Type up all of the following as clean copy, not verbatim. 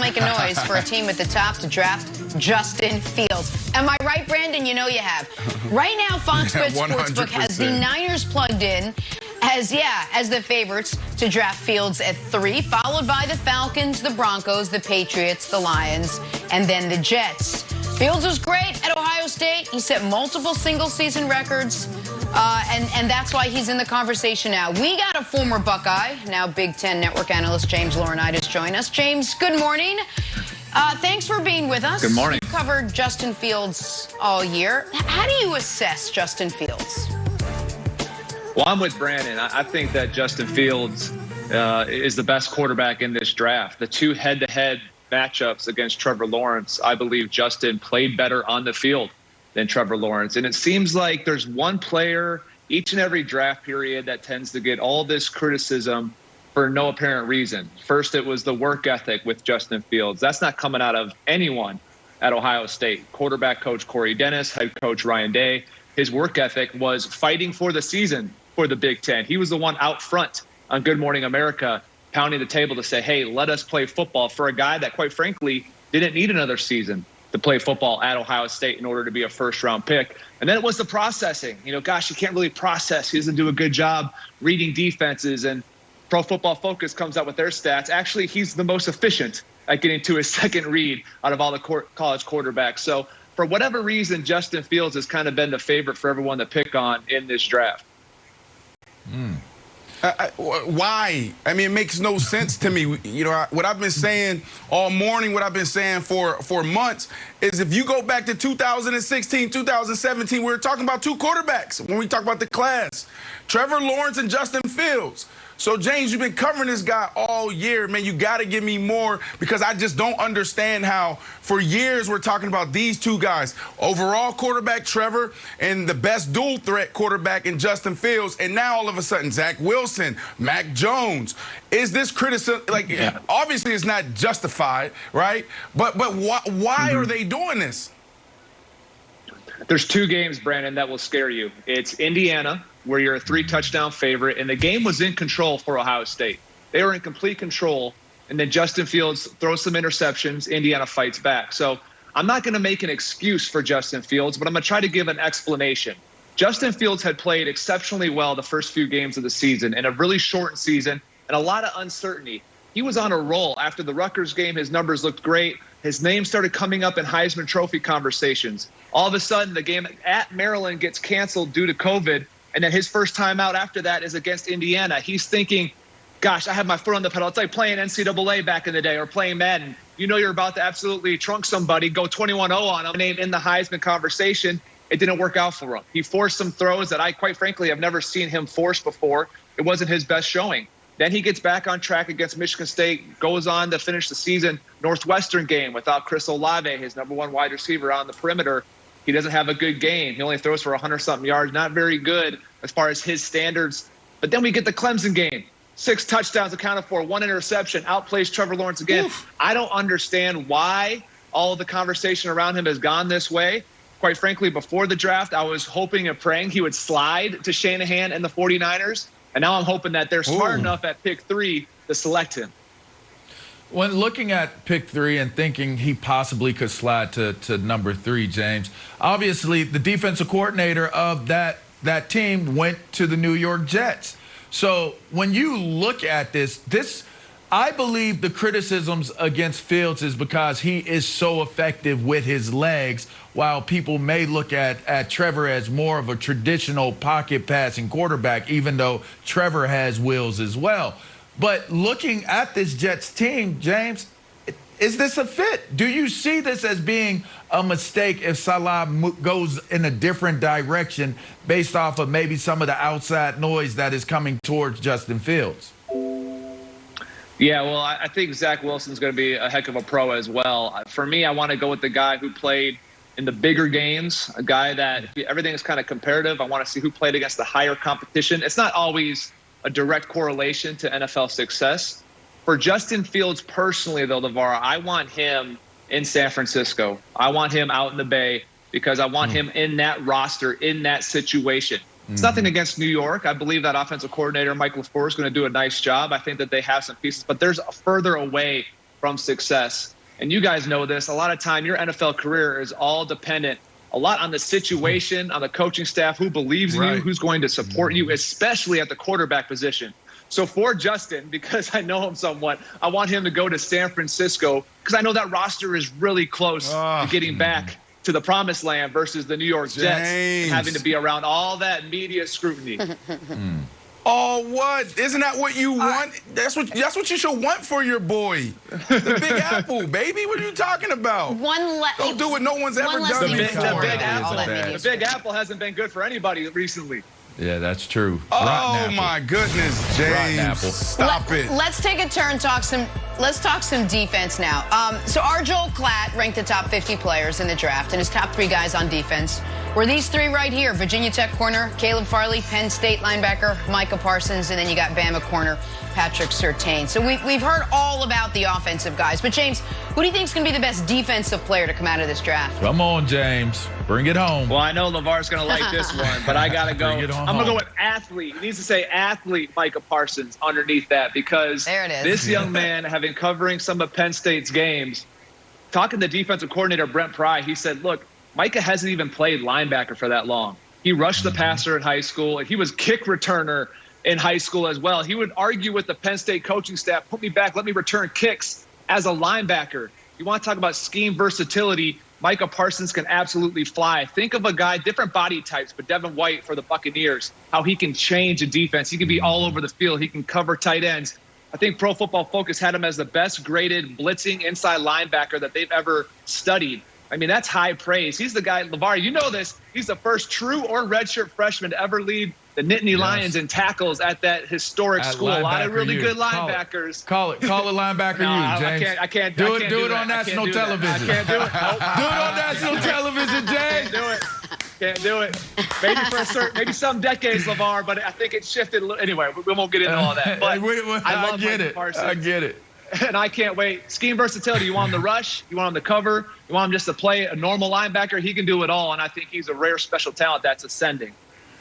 make a noise for a team at the top to draft Justin Fields. Am I right, Brandon? You know you have. Right now, Fox Sportsbook has the Niners plugged in as the favorites to draft Fields at 3, followed by the Falcons, the Broncos, the Patriots, the Lions, and then the Jets. Fields was great at Ohio State. He set multiple single-season records, and that's why he's in the conversation now. We got a former Buckeye, now Big Ten Network analyst James Laurinaitis join us. James, good morning. Thanks for being with us. Good morning. You covered Justin Fields all year. How do you assess Justin Fields? Well, I'm with Brandon. I think that Justin Fields is the best quarterback in this draft. The two head-to-head matchups against Trevor Lawrence, I believe Justin played better on the field than Trevor Lawrence. And it seems like there's one player each and every draft period that tends to get all this criticism for no apparent reason. First, it was the work ethic with Justin Fields. That's not coming out of anyone at Ohio State. Quarterback coach Corey Dennis, head coach Ryan Day. His work ethic was fighting for the season for the Big Ten. He was the one out front on Good Morning America, pounding the table to say, hey, let us play football, for a guy that, quite frankly, didn't need another season to play football at Ohio State in order to be a first-round pick. And then it was the processing. You can't really process. He doesn't do a good job reading defenses. And Pro Football Focus comes out with their stats. Actually, he's the most efficient at getting to his second read out of all the college quarterbacks. So for whatever reason, Justin Fields has kind of been the favorite for everyone to pick on in this draft. Why? I mean, it makes no sense to me. What I've been saying all morning, what I've been saying for months is if you go back to 2016, 2017, we were talking about two quarterbacks when we talk about the class, Trevor Lawrence and Justin Fields. So, James, you've been covering this guy all year. Man, you got to give me more, because I just don't understand how for years we're talking about these two guys, overall quarterback Trevor and the best dual threat quarterback in Justin Fields. And now all of a sudden, Zach Wilson, Mac Jones. Is this criticism, obviously it's not justified, right? But why are they doing this? There's two games, Brandon, that will scare you. It's Indiana, where you're a 3-touchdown favorite, and the game was in control for Ohio State. They were in complete control, and then Justin Fields throws some interceptions. Indiana fights back. So I'm not going to make an excuse for Justin Fields, but I'm going to try to give an explanation. Justin Fields had played exceptionally well the first few games of the season in a really shortened season and a lot of uncertainty. He was on a roll. After the Rutgers game, his numbers looked great. His name started coming up in Heisman Trophy conversations. All of a sudden, the game at Maryland gets canceled due to COVID, and then his first time out after that is against Indiana. He's thinking, gosh, I have my foot on the pedal. It's like playing NCAA back in the day or playing Madden. You're about to absolutely trunk somebody, go 21-0 on him, name in the Heisman conversation. It didn't work out for him. He forced some throws that I, quite frankly, have never seen him force before. It wasn't his best showing. Then he gets back on track against Michigan State, goes on to finish the season Northwestern game without Chris Olave, his number one wide receiver on the perimeter. He doesn't have a good game. He only throws for 100-something yards. Not very good as far as his standards. But then we get the Clemson game. 6 touchdowns accounted for, 1 interception, outplays Trevor Lawrence again. Oof. I don't understand why all of the conversation around him has gone this way. Quite frankly, before the draft, I was hoping and praying he would slide to Shanahan and the 49ers. And now I'm hoping that they're smart enough at pick 3 to select him. When looking at pick 3 and thinking he possibly could slide to number 3, James, obviously the defensive coordinator of that team went to the New York Jets. So when you look at this, I believe the criticisms against Fields is because he is so effective with his legs, while people may look at Trevor as more of a traditional pocket passing quarterback, even though Trevor has wheels as well. But looking at this Jets team, James, is this a fit? Do you see this as being a mistake if Salah goes in a different direction based off of maybe some of the outside noise that is coming towards Justin Fields? Yeah, well, I think Zach Wilson's going to be a heck of a pro as well. For me, I want to go with the guy who played in the bigger games, a guy that everything is kind of comparative. I want to see who played against the higher competition. It's not always a direct correlation to NFL success. For Justin Fields personally, though, LeVar, I want him in San Francisco. I want him out in the Bay because I want him in that roster, in that situation. It's nothing against New York. I believe that offensive coordinator, Mike LaFleur, is going to do a nice job. I think that they have some pieces, but there's a further away from success. And you guys know this. A lot of time, your NFL career is all dependent a lot on the situation, on the coaching staff, who believes in you, who's going to support you, especially at the quarterback position. So for Justin, because I know him somewhat, I want him to go to San Francisco because I know that roster is really close to getting back to the promised land versus the New York Jets having to be around all that media scrutiny. Oh, what? Isn't that what you want? That's what you should want for your boy. The Big Apple, baby. What are you talking about? Don't do what no one's ever done before. The Big Apple hasn't been good for anybody recently. Yeah, that's true. Oh my goodness, James! Stop it. Let's take a turn. Let's talk some defense now. So our Joel Klatt ranked the top 50 players in the draft, and his top 3 guys on defense were these 3 right here: Virginia Tech corner Caleb Farley, Penn State linebacker Micah Parsons, and then you got Bama corner Patrick Surtain. So we've heard all about the offensive guys, but James, who do you think is going to be the best defensive player to come out of this draft? Come on, James. Bring it home. Well, I know LeVar's going to like this one, but I got to go. I'm going to go with athlete. He needs to say athlete Micah Parsons underneath that because this young man, having covering some of Penn State's games, talking to defensive coordinator Brent Pry, he said, look, Micah hasn't even played linebacker for that long. He rushed the passer in high school. He was kick returner in high school as well. He would argue with the Penn State coaching staff, put me back, let me return kicks as a linebacker. You want to talk about scheme versatility, Micah Parsons can absolutely fly. Think of a guy, different body types, but Devin White for the Buccaneers, how he can change a defense. He can be all over the field. He can cover tight ends. I think Pro Football Focus had him as the best graded blitzing inside linebacker that they've ever studied. I mean, that's high praise. He's the guy, LeVar, you know this. He's the first true or redshirt freshman to ever lead the Nittany Lions in tackles at that historic school. A lot of really good linebackers. Call it linebacker James. I can't do it on national television. I can't do it. Nope. Do it on national television, James. Can't do it. Maybe some decades, LeVar, but I think it shifted a little. Anyway, we won't get into all that. But I love Micah Parsons. I get it. And I can't wait. Scheme versatility. You want him to rush. You want him to cover. You want him just to play a normal linebacker. He can do it all, and I think he's a rare special talent that's ascending.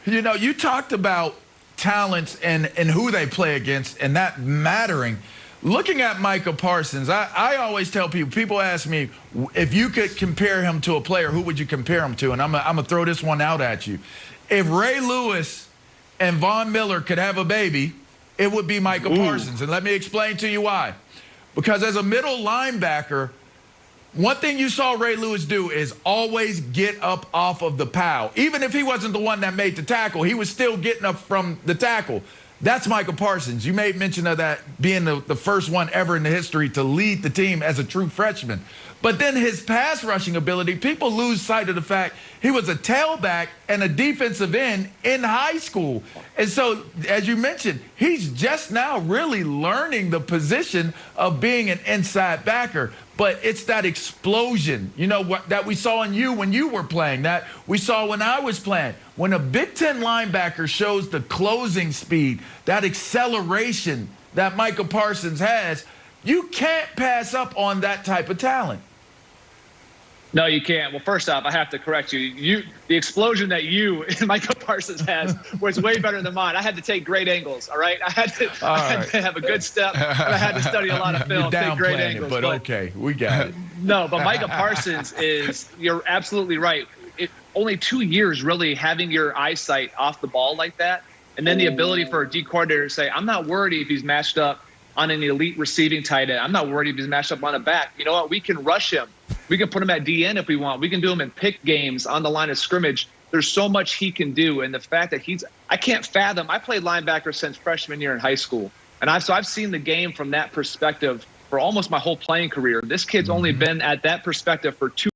You know, you talked about talents and who they play against and that mattering. Looking at Micah Parsons, I always tell people ask me, if you could compare him to a player, who would you compare him to? And I'm going to throw this one out at you. If Ray Lewis and Von Miller could have a baby, it would be Micah Parsons. And let me explain to you why. Because as a middle linebacker, one thing you saw Ray Lewis do is always get up off of the pile. Even if he wasn't the one that made the tackle, he was still getting up from the tackle. That's Micah Parsons. You made mention of that being the first one ever in the history to lead the team as a true freshman. But then his pass rushing ability, people lose sight of the fact he was a tailback and a defensive end in high school. And so, as you mentioned, he's just now really learning the position of being an inside backer. But it's that explosion, you know, that we saw in you when you were playing, that we saw when I was playing. When a Big Ten linebacker shows the closing speed, that acceleration that Micah Parsons has, you can't pass up on that type of talent. No, you can't. Well, first off, I have to correct you. The explosion that Micah Parsons has was way better than mine. I had to take great angles, all right? I had to have a good step, but I had to study a lot of film, take great angles. But okay, we got it. No, but Micah Parsons you're absolutely right. Only 2 years really having your eyesight off the ball like that, and then the ability for a D coordinator to say, I'm not worried if he's matched up on an elite receiving tight end. I'm not worried if he's matched up on a back. You know what? We can rush him. We can put him at DN if we want. We can do him in pick games on the line of scrimmage. There's so much he can do. And the fact that I can't fathom. I played linebacker since freshman year in high school. And I've seen the game from that perspective for almost my whole playing career. This kid's only been at that perspective for 2